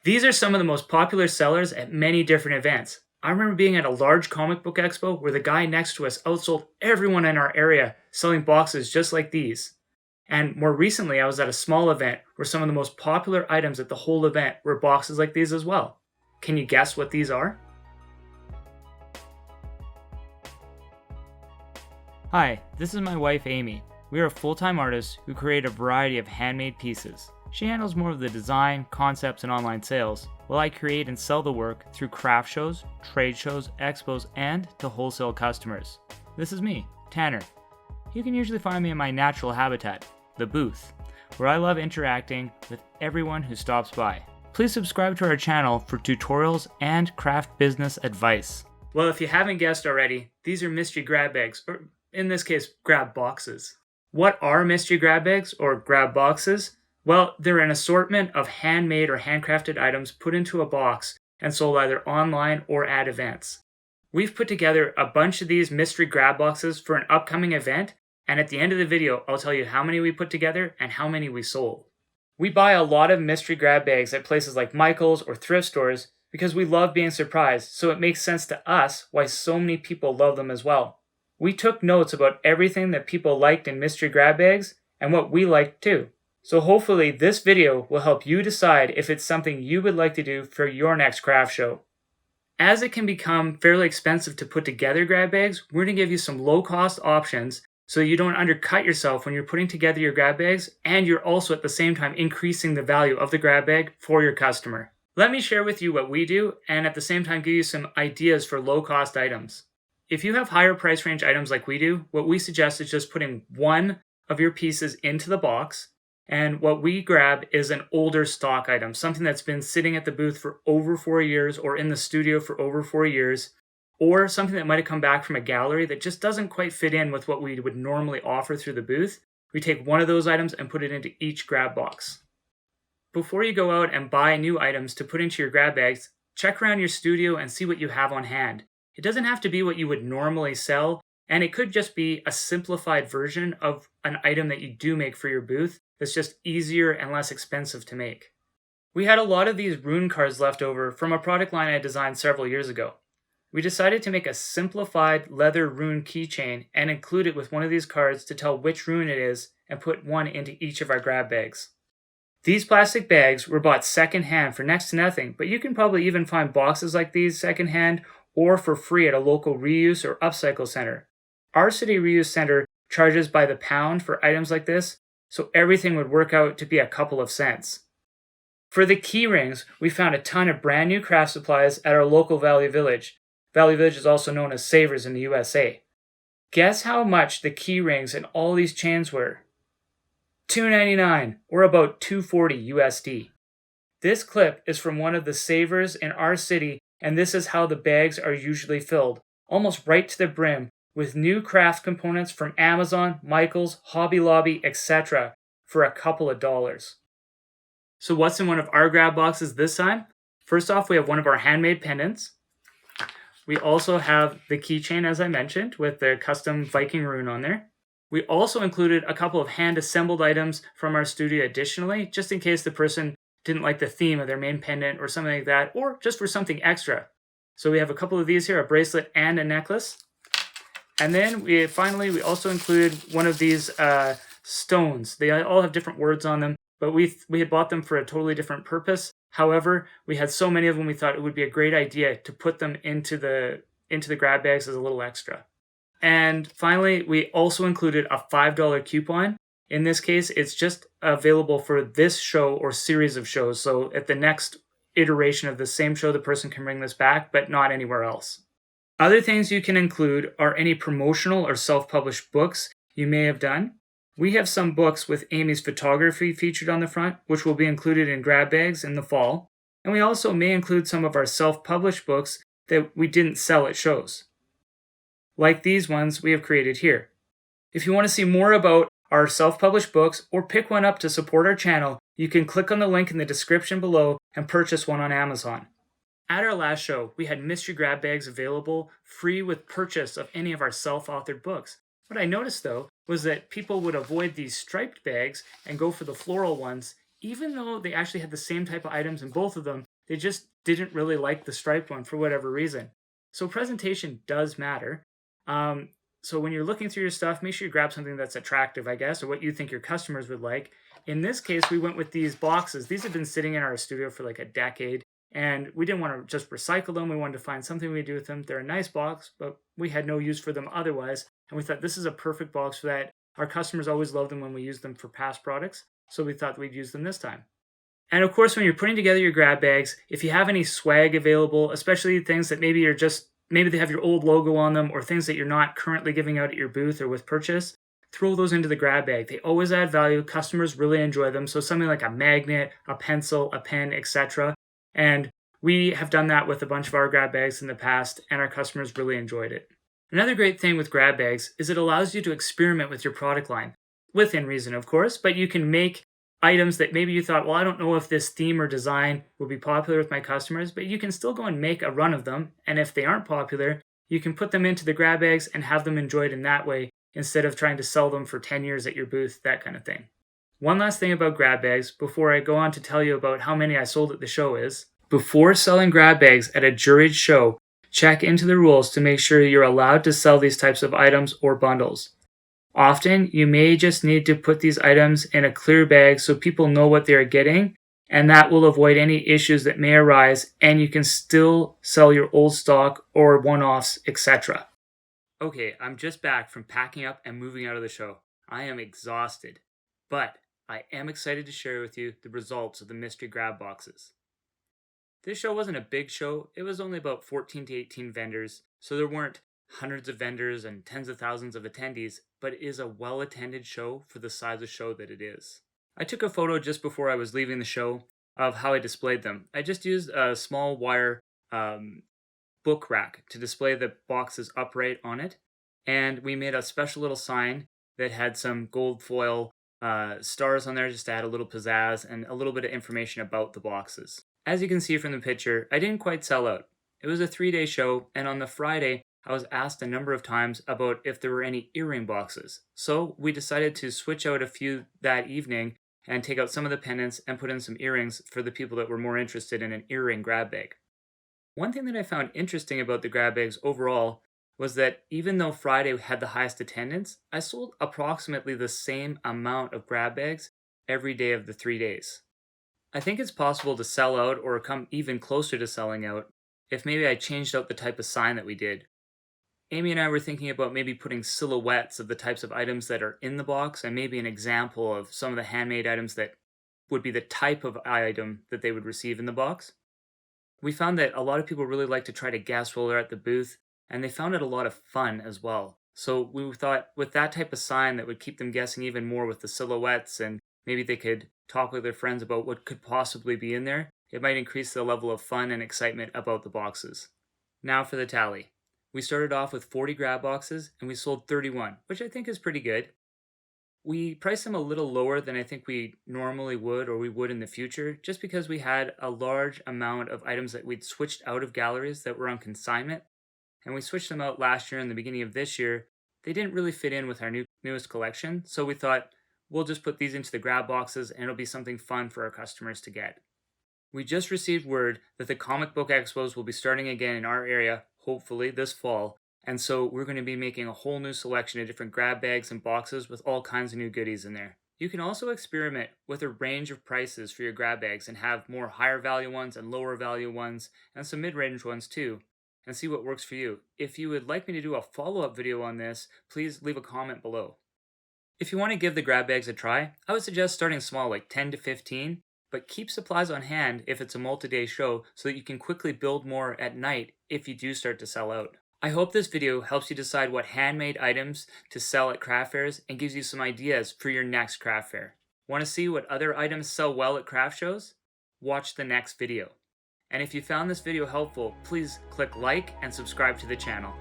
These are some of the most popular sellers at many different events. I remember being at a large comic book expo where the guy next to us outsold everyone in our area selling boxes just like these. And more recently, I was at a small event where some of the most popular items at the whole event were boxes like these as well. Can you guess what these are? Hi, this is my wife Amy. We are full-time artists who create a variety of handmade pieces. She handles more of the design, concepts, and online sales, while I create and sell the work through craft shows, trade shows, expos, and to wholesale customers. This is me, Tanner. You can usually find me in my natural habitat, the booth, where I love interacting with everyone who stops by. Please subscribe to our channel for tutorials and craft business advice. Well, if you haven't guessed already, these are mystery grab bags, or in this case, grab boxes. What are mystery grab bags or grab boxes? Well, they're an assortment of handmade or handcrafted items put into a box and sold either online or at events. We've put together a bunch of these mystery grab boxes for an upcoming event, and at the end of the video, I'll tell you how many we put together and how many we sold. We buy a lot of mystery grab bags at places like Michael's or thrift stores because we love being surprised, so it makes sense to us why so many people love them as well. We took notes about everything that people liked in mystery grab bags and what we liked too. So hopefully this video will help you decide if it's something you would like to do for your next craft show. As it can become fairly expensive to put together grab bags, we're going to give you some low-cost options so you don't undercut yourself when you're putting together your grab bags, and you're also at the same time increasing the value of the grab bag for your customer. Let me share with you what we do and at the same time give you some ideas for low-cost items. If you have higher price range items like we do, what we suggest is just putting one of your pieces into the box, and what we grab is an older stock item, something that's been sitting at the booth for over 4 years or in the studio for over 4 years, or something that might have come back from a gallery that just doesn't quite fit in with what we would normally offer through the booth. We take one of those items and put it into each grab box. Before you go out and buy new items to put into your grab bags, check around your studio and see what you have on hand. It doesn't have to be what you would normally sell, and it could just be a simplified version of an item that you do make for your booth that's just easier and less expensive to make. We had a lot of these Rune cards left over from a product line I designed several years ago. We decided to make a simplified leather Rune keychain and include it with one of these cards to tell which Rune it is and put one into each of our grab bags. These plastic bags were bought secondhand for next to nothing, but you can probably even find boxes like these secondhand or for free at a local reuse or upcycle center. Our city reuse center charges by the pound for items like this, so everything would work out to be a couple of cents. For the key rings, we found a ton of brand new craft supplies at our local Valley Village. Valley Village is also known as Savers in the USA. Guess how much the key rings and all these chains were? $2.99, or about $2.40 USD. This clip is from one of the Savers in our city, and this is how the bags are usually filled, almost right to the brim, with new craft components from Amazon, Michael's, Hobby Lobby, etc. for a couple of dollars. So what's in one of our grab boxes this time? First off, we have one of our handmade pendants. We also have the keychain, as I mentioned, with the custom Viking rune on there. We also included a couple of hand-assembled items from our studio additionally, just in case the person didn't like the theme of their main pendant or something like that, or just for something extra. So we have a couple of these here, a bracelet and a necklace. And then we also included one of these stones. They all have different words on them, but we had bought them for a totally different purpose. However, we had so many of them, we thought it would be a great idea to put them into the grab bags as a little extra. And finally, we also included a $5 coupon. In this case, it's just available for this show or series of shows. So at the next iteration of the same show, the person can bring this back, but not anywhere else. Other things you can include are any promotional or self-published books you may have done. We have some books with Amy's photography featured on the front, which will be included in grab bags in the fall. And we also may include some of our self-published books that we didn't sell at shows, like these ones we have created here. If you want to see more about our self-published books or pick one up to support our channel, you can click on the link in the description below and purchase one on Amazon. At our last show, we had mystery grab bags available free with purchase of any of our self-authored books. What I noticed though was that people would avoid these striped bags and go for the floral ones, even though they actually had the same type of items in both of them, They just didn't really like the striped one for whatever reason. So presentation does matter. So when you're looking through your stuff, make sure you grab something that's attractive, I guess, or what you think your customers would like. In this case, we went with these boxes. These have been sitting in our studio for like a decade, and we didn't want to just recycle them. We wanted to find something we do with them. They're a nice box, but we had no use for them otherwise. And we thought this is a perfect box for that. Our customers always love them when we use them for past products, so we thought we'd use them this time. And of course, when you're putting together your grab bags, if you have any swag available, especially things that maybe they have your old logo on them, or things that you're not currently giving out at your booth or with purchase, throw those into the grab bag. They always add value. Customers really enjoy them. So something like a magnet, a pencil, a pen, etc. And we have done that with a bunch of our grab bags in the past, and our customers really enjoyed it. Another great thing with grab bags is it allows you to experiment with your product line, within reason, of course, but you can make items that maybe you thought, well, I don't know if this theme or design will be popular with my customers, but you can still go and make a run of them. And if they aren't popular, you can put them into the grab bags and have them enjoyed in that way instead of trying to sell them for 10 years at your booth, that kind of thing. One last thing about grab bags before I go on to tell you about how many I sold at the show is, before selling grab bags at a juried show, check into the rules to make sure you're allowed to sell these types of items or bundles. Often, you may just need to put these items in a clear bag so people know what they are getting, and that will avoid any issues that may arise, and you can still sell your old stock or one-offs, etc. Okay, I'm just back from packing up and moving out of the show. I am exhausted, but I am excited to share with you the results of the mystery grab boxes. This show wasn't a big show. It was only about 14 to 18 vendors, so there weren't hundreds of vendors and tens of thousands of attendees, but it is a well-attended show for the size of show that it is. I took a photo just before I was leaving the show of how I displayed them. I just used a small wire book rack to display the boxes upright on it, and we made a special little sign that had some gold foil stars on there just to add a little pizzazz and a little bit of information about the boxes. As you can see from the picture, I didn't quite sell out. It was a 3-day show, and on the Friday, I was asked a number of times about if there were any earring boxes. So we decided to switch out a few that evening and take out some of the pendants and put in some earrings for the people that were more interested in an earring grab bag. One thing that I found interesting about the grab bags overall was that even though Friday had the highest attendance, I sold approximately the same amount of grab bags every day of the 3 days. I think it's possible to sell out or come even closer to selling out if maybe I changed out the type of sign that we did. Amy and I were thinking about maybe putting silhouettes of the types of items that are in the box and maybe an example of some of the handmade items that would be the type of item that they would receive in the box. We found that a lot of people really like to try to guess while they're at the booth, and they found it a lot of fun as well. So we thought with that type of sign that would keep them guessing even more with the silhouettes, and maybe they could talk with their friends about what could possibly be in there, it might increase the level of fun and excitement about the boxes. Now for the tally. We started off with 40 grab boxes and we sold 31, which I think is pretty good. We priced them a little lower than I think we normally would or we would in the future, just because we had a large amount of items that we'd switched out of galleries that were on consignment, and we switched them out last year and the beginning of this year. They didn't really fit in with our newest collection, so we thought we'll just put these into the grab boxes and it'll be something fun for our customers to get. We just received word that the comic book expos will be starting again in our area, hopefully this fall, and so we're going to be making a whole new selection of different grab bags and boxes with all kinds of new goodies in there. You can also experiment with a range of prices for your grab bags and have more higher value ones and lower value ones and some mid-range ones too, and see what works for you. If you would like me to do a follow-up video on this, please leave a comment below. If you want to give the grab bags a try, I would suggest starting small, like 10 to 15, but keep supplies on hand if it's a multi-day show so that you can quickly build more at night if you do start to sell out. I hope this video helps you decide what handmade items to sell at craft fairs and gives you some ideas for your next craft fair. Want to see what other items sell well at craft shows? Watch the next video. And if you found this video helpful, please click like and subscribe to the channel.